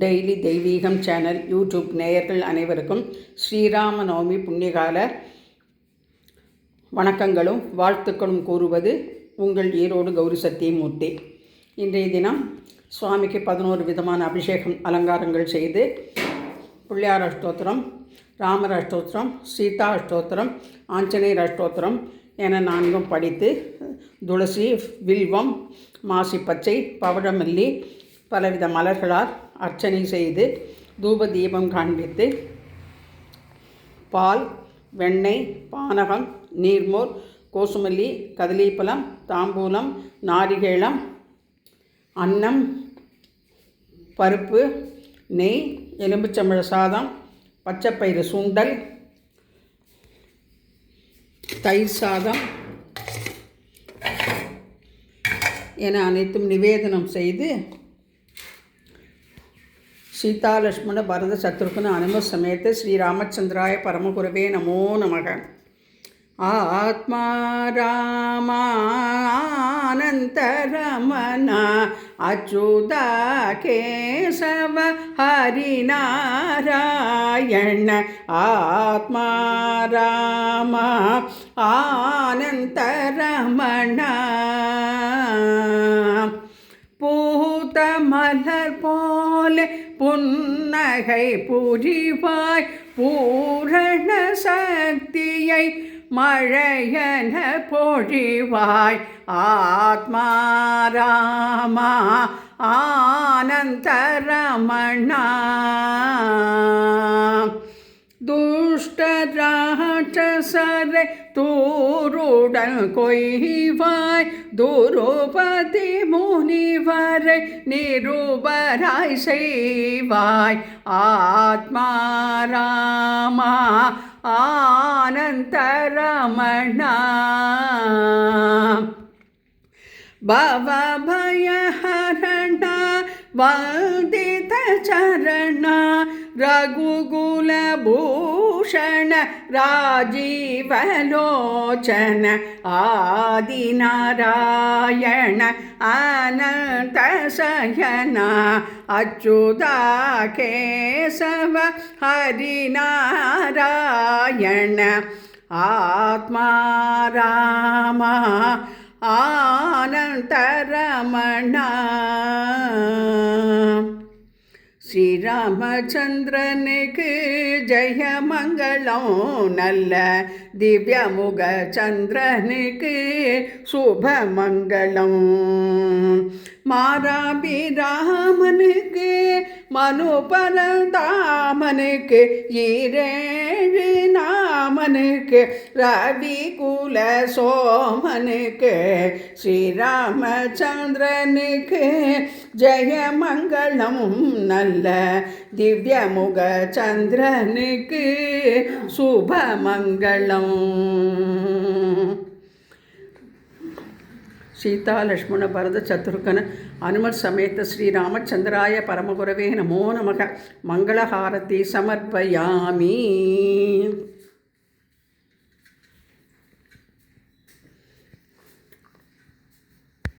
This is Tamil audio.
டெய்லி தெய்வீகம் சேனல் யூடியூப் நேயர்கள் அனைவருக்கும் ஸ்ரீராம நவமி புண்ணியகால வணக்கங்களும் வாழ்த்துக்களும் கூறுவது உங்கள் ஈரோடு கௌரி சத்தியமூர்த்தி. இன்றைய தினம் சுவாமிக்கு 11 விதமான அபிஷேகம் அலங்காரங்கள் செய்து பிள்ளையார் அஷ்டோத்திரம், ராமர் அஷ்டோத்திரம், சீதா அஷ்டோத்திரம், ஆஞ்சநேயர் அஷ்டோத்திரம் என 4 படித்து துளசி, வில்வம், மாசி பச்சை, பவழமல்லி பலவித மலர்களால் அர்ச்சனை செய்து தூப தீபம் காண்பித்து பால், வெண்ணெய், பானகம், நீர்மோர், கோசுமல்லி, கதலீப்பழம், தாம்பூலம், நாரிகேளம், அன்னம், பருப்பு, நெய், எலும்புச்சம்பழ சாதம், பச்சைப்பயிறு சுண்டல், தயிர் சாதம் என அனைத்தும் நிவேதனம் செய்து சீதா லக்ஷ்மண பரத சத்ருகுண அனும சமேத ஸ்ரீ ராமச்சந்திராய பரமகுரவே நமோ நமக. ஆத்மா ராமானந்த ரமண அச்சுதா கேசவ ஹரிநாராயண. ஆத்மா ராமா ஆனந்த ரமண பூத்த மலர் போல புன்னகை புரிவாய், பூரண சக்தியை மழையன பொழிவாய். ஆத்மா ராமா ஆனந்த ரமணா துஷ்ட ராட்சசரை தூருடன் கொய்வாய், துருபதி முனிவரை நிருபராய் செய்வாய். ஆத்மா ராமா ஆனந்த ரமணா பவபயஹரண வந்தித சரண ரகுகுல பூஷண ராஜீவலோச்சன. ஆதிநாராயண அனந்த சயன அச்சுதா கேசவ ஹரிநாராயண. ஆத்மா ராமா ஆனந்த ரமணா ஸ்ரீராமச்சந்திரனுக்கு ஜெயமங்களம், நல்ல திவ்யமுக சந்திரனுக்கு சுபமங்களம். மாராபிராமனுக்கு மனுபரதாமனுக்கு ஈரேழு நாமனுக்கு ரவி குல சோமனுக்கு ஸ்ரீராமச்சந்திரனுக்கு ஜெயமங்களம், நல்ல திவ்யமுக சந்திரனுக்கு சுபமங்களம். சீதா லக்ஷ்மண பரத சத்ருகன அனுமர் சமேத ஸ்ரீ ராமச்சந்திராய பரமகுரவே நமோ நமக. மங்களஹாரதி சமர்ப்பயாமி.